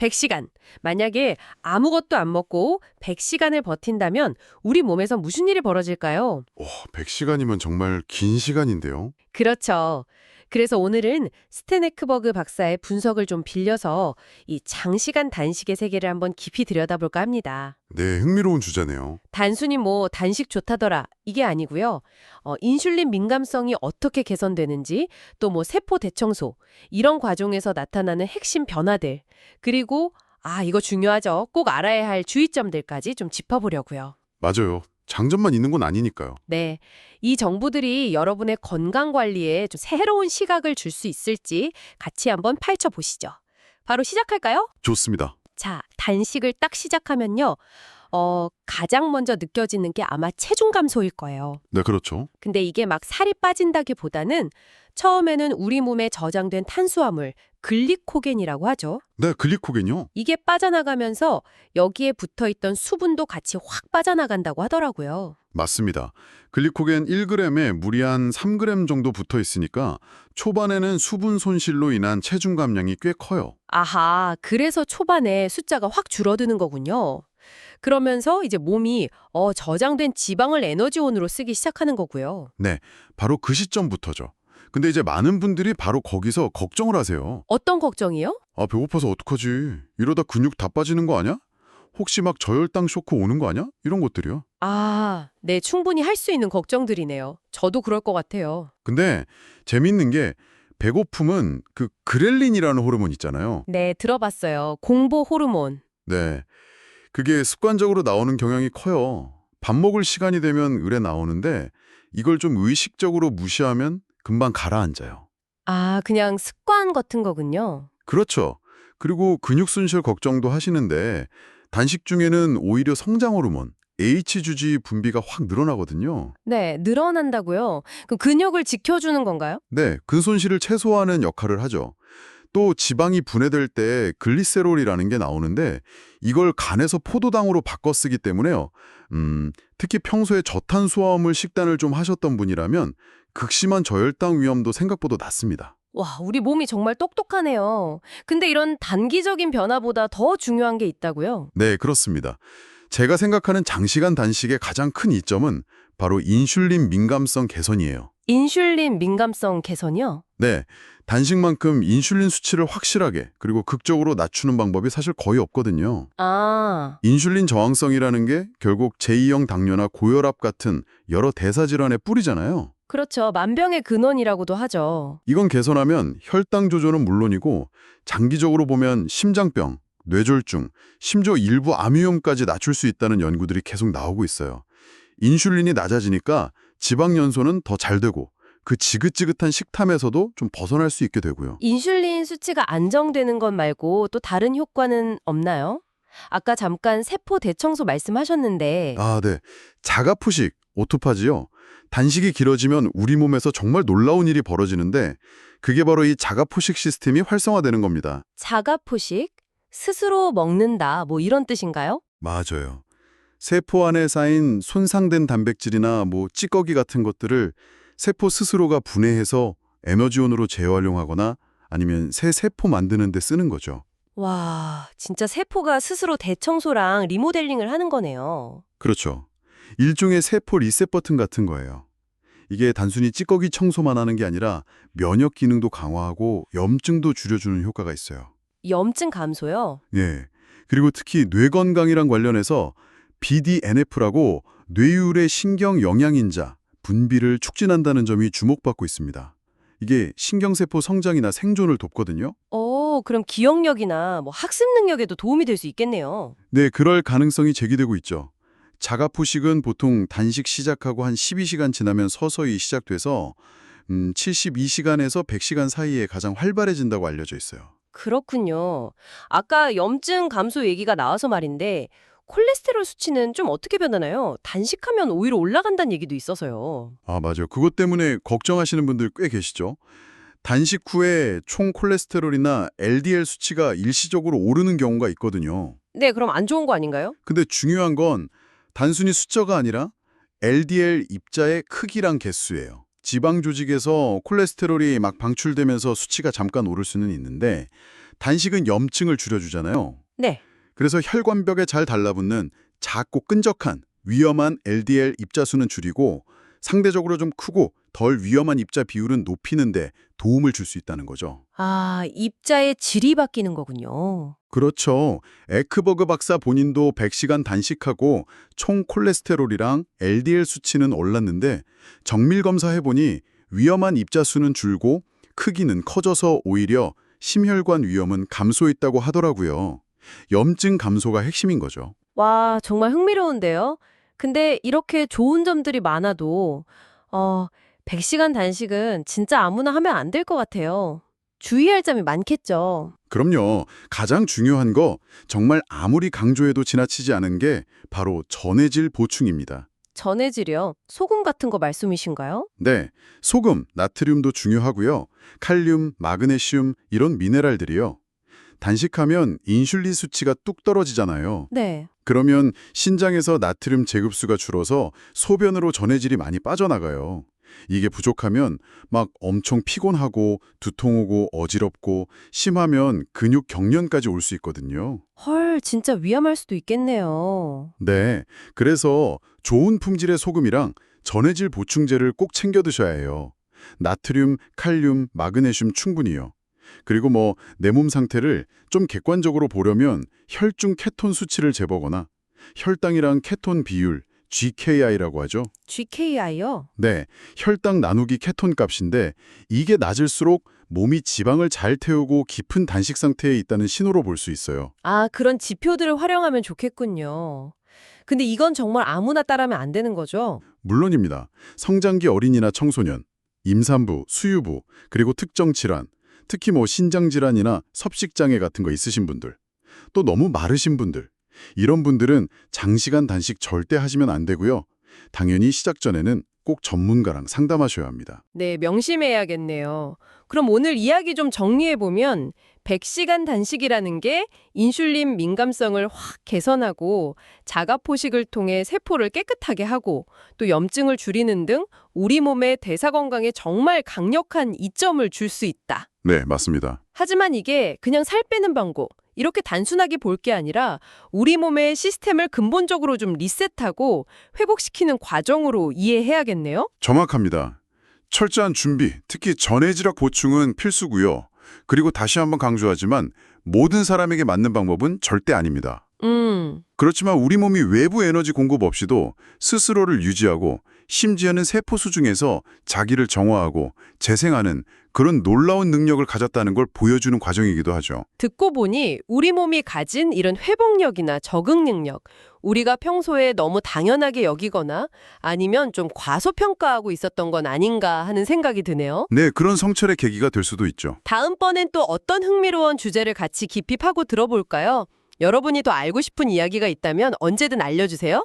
100시간. 만약에 아무것도 안 먹고 100시간을 버틴다면 우리 몸에서 무슨 일이 벌어질까요? 100시간이면 정말 긴 시간인데요. 그렇죠. 그래서 오늘은 스테네크버그 박사의 분석을 좀 빌려서 이 장시간 단식의 세계를 한번 깊이 들여다볼까 합니다. 네, 흥미로운 주제네요. 단순히 뭐 단식 좋다더라 이게 아니고요. 인슐린 민감성이 어떻게 개선되는지 또 뭐 세포 대청소 이런 과정에서 나타나는 핵심 변화들 그리고 이거 중요하죠. 꼭 알아야 할 주의점들까지 좀 짚어보려고요. 맞아요. 장점만 있는 건 아니니까요. 네, 이 정보들이 여러분의 건강 관리에 좀 새로운 시각을 줄 수 있을지 같이 한번 파헤쳐 보시죠. 바로 시작할까요? 좋습니다. 자, 단식을 딱 시작하면요. 가장 먼저 느껴지는 게 아마 체중 감소일 거예요. 네, 그렇죠. 근데 이게 막 살이 빠진다기보다는 처음에는 우리 몸에 저장된 탄수화물, 글리코겐이라고 하죠. 네, 글리코겐요. 이게 빠져나가면서 여기에 붙어있던 수분도 같이 확 빠져나간다고 하더라고요. 맞습니다. 글리코겐 1g에 물이 한 3g 정도 붙어 있으니까 초반에는 수분 손실로 인한 체중 감량이 꽤 커요. 아하, 그래서 초반에 숫자가 확 줄어드는 거군요. 그러면서 이제 몸이 저장된 지방을 에너지원으로 쓰기 시작하는 거고요. 네, 바로 그 시점부터죠. 근데 이제 많은 분들이 바로 거기서 걱정을 하세요. 어떤 걱정이요? 배고파서 어떡하지? 이러다 근육 다 빠지는 거 아니야? 혹시 막 저혈당 쇼크 오는 거 아니야? 이런 것들이요. 네, 충분히 할 수 있는 걱정들이네요. 저도 그럴 것 같아요. 근데 재밌는 게 배고픔은 그 그렐린이라는 호르몬 있잖아요. 네, 들어봤어요. 공보 호르몬. 네. 그게 습관적으로 나오는 경향이 커요. 밥 먹을 시간이 되면 을에 나오는데 이걸 좀 의식적으로 무시하면 금방 가라앉아요. 그냥 습관 같은 거군요. 그렇죠. 그리고 근육 손실 걱정도 하시는데 단식 중에는 오히려 성장 호르몬, H주지 분비가 확 늘어나거든요. 네, 늘어난다고요? 그럼 근육을 지켜주는 건가요? 네, 근손실을 최소화하는 역할을 하죠. 또 지방이 분해될 때 글리세롤이라는 게 나오는데 이걸 간에서 포도당으로 바꿔 쓰기 때문에요. 특히 평소에 저탄수화물 식단을 좀 하셨던 분이라면 극심한 저혈당 위험도 생각보다 낮습니다. 와, 우리 몸이 정말 똑똑하네요. 근데 이런 단기적인 변화보다 더 중요한 게 있다고요? 네, 그렇습니다. 제가 생각하는 장시간 단식의 가장 큰 이점은 바로 인슐린 민감성 개선이에요. 인슐린 민감성 개선이요? 네, 단식만큼 인슐린 수치를 확실하게 그리고 극적으로 낮추는 방법이 사실 거의 없거든요. 인슐린 저항성이라는 게 결국 제2형 당뇨나 고혈압 같은 여러 대사질환의 뿌리잖아요. 그렇죠. 만병의 근원이라고도 하죠. 이건 개선하면 혈당 조절은 물론이고 장기적으로 보면 심장병, 뇌졸중, 심지어 일부 암 위험까지 낮출 수 있다는 연구들이 계속 나오고 있어요. 인슐린이 낮아지니까 지방 연소는 더 잘 되고 그 지긋지긋한 식탐에서도 좀 벗어날 수 있게 되고요. 인슐린 수치가 안정되는 것 말고 또 다른 효과는 없나요? 아까 잠깐 세포 대청소 말씀하셨는데, 네. 자가포식, 오토파지요. 단식이 길어지면 우리 몸에서 정말 놀라운 일이 벌어지는데 그게 바로 이 자가포식 시스템이 활성화되는 겁니다. 자가포식? 스스로 먹는다, 뭐 이런 뜻인가요? 맞아요. 세포 안에 쌓인 손상된 단백질이나 찌꺼기 같은 것들을 세포 스스로가 분해해서 에너지원으로 재활용하거나 아니면 새 세포 만드는 데 쓰는 거죠. 와, 진짜 세포가 스스로 대청소랑 리모델링을 하는 거네요. 그렇죠. 일종의 세포 리셋 버튼 같은 거예요. 이게 단순히 찌꺼기 청소만 하는 게 아니라 면역 기능도 강화하고 염증도 줄여주는 효과가 있어요. 염증 감소요? 예. 그리고 특히 뇌 건강이랑 관련해서 BDNF라고 뇌율의 신경 영양인자 분비를 촉진한다는 점이 주목받고 있습니다. 이게 신경세포 성장이나 생존을 돕거든요. 그럼 기억력이나 뭐 학습 능력에도 도움이 될 수 있겠네요. 네, 그럴 가능성이 제기되고 있죠. 자가포식은 보통 단식 시작하고 한 12시간 지나면 서서히 시작돼서 72시간에서 100시간 사이에 가장 활발해진다고 알려져 있어요. 그렇군요. 아까 염증 감소 얘기가 나와서 말인데 콜레스테롤 수치는 좀 어떻게 변하나요? 단식하면 오히려 올라간다는 얘기도 있어서요. 맞아요. 그것 때문에 걱정하시는 분들 꽤 계시죠. 단식 후에 총 콜레스테롤이나 LDL 수치가 일시적으로 오르는 경우가 있거든요. 네, 그럼 안 좋은 거 아닌가요? 근데 중요한 건 단순히 숫자가 아니라 LDL 입자의 크기랑 개수예요. 지방 조직에서 콜레스테롤이 막 방출되면서 수치가 잠깐 오를 수는 있는데 단식은 염증을 줄여주잖아요. 네. 그래서 혈관벽에 잘 달라붙는 작고 끈적한 위험한 LDL 입자수는 줄이고 상대적으로 좀 크고 덜 위험한 입자 비율은 높이는 데 도움을 줄 수 있다는 거죠. 아, 입자의 질이 바뀌는 거군요. 그렇죠. 에크버그 박사 본인도 100시간 단식하고 총 콜레스테롤이랑 LDL 수치는 올랐는데 정밀 검사해보니 위험한 입자수는 줄고 크기는 커져서 오히려 심혈관 위험은 감소했다고 하더라고요. 염증 감소가 핵심인 거죠. 와, 정말 흥미로운데요. 근데 이렇게 좋은 점들이 많아도 100시간 단식은 진짜 아무나 하면 안 될 것 같아요. 주의할 점이 많겠죠. 그럼요. 가장 중요한 거 정말 아무리 강조해도 지나치지 않은 게 바로 전해질 보충입니다. 전해질이요. 소금 같은 거 말씀이신가요? 네, 소금, 나트륨도 중요하고요. 칼륨, 마그네슘 이런 미네랄들이요. 단식하면 인슐린 수치가 뚝 떨어지잖아요. 네. 그러면 신장에서 나트륨 제급수가 줄어서 소변으로 전해질이 많이 빠져나가요. 이게 부족하면 막 엄청 피곤하고 두통 오고 어지럽고 심하면 근육 경련까지 올 수 있거든요. 헐, 진짜 위험할 수도 있겠네요. 네, 그래서 좋은 품질의 소금이랑 전해질 보충제를 꼭 챙겨 드셔야 해요. 나트륨, 칼륨, 마그네슘 충분히요. 그리고 내 몸 상태를 좀 객관적으로 보려면 혈중 케톤 수치를 재보거나 혈당이랑 케톤 비율, GKI라고 하죠. GKI요? 네, 혈당 나누기 케톤 값인데 이게 낮을수록 몸이 지방을 잘 태우고 깊은 단식 상태에 있다는 신호로 볼 수 있어요. 아, 그런 지표들을 활용하면 좋겠군요. 근데 이건 정말 아무나 따르면 안 되는 거죠? 물론입니다. 성장기 어린이나 청소년, 임산부, 수유부, 그리고 특정 질환, 특히 신장 질환이나 섭식장애 같은 거 있으신 분들, 또 너무 마르신 분들, 이런 분들은 장시간 단식 절대 하시면 안 되고요. 당연히 시작 전에는 꼭 전문가랑 상담하셔야 합니다. 네, 명심해야겠네요. 그럼 오늘 이야기 좀 정리해보면 100시간 단식이라는 게 인슐린 민감성을 확 개선하고 자가포식을 통해 세포를 깨끗하게 하고 또 염증을 줄이는 등 우리 몸의 대사 건강에 정말 강력한 이점을 줄 수 있다. 네, 맞습니다. 하지만 이게 그냥 살 빼는 방법, 이렇게 단순하게 볼 게 아니라 우리 몸의 시스템을 근본적으로 좀 리셋하고 회복시키는 과정으로 이해해야겠네요? 정확합니다. 철저한 준비, 특히 전해질학 보충은 필수고요. 그리고 다시 한번 강조하지만 모든 사람에게 맞는 방법은 절대 아닙니다. 그렇지만 우리 몸이 외부 에너지 공급 없이도 스스로를 유지하고 심지어는 세포 수중에서 자기를 정화하고 재생하는 그런 놀라운 능력을 가졌다는 걸 보여주는 과정이기도 하죠. 듣고 보니 우리 몸이 가진 이런 회복력이나 적응 능력, 우리가 평소에 너무 당연하게 여기거나 아니면 좀 과소평가하고 있었던 건 아닌가 하는 생각이 드네요. 네, 그런 성찰의 계기가 될 수도 있죠. 다음번엔 또 어떤 흥미로운 주제를 같이 깊이 파고 들어볼까요? 여러분이 더 알고 싶은 이야기가 있다면 언제든 알려주세요.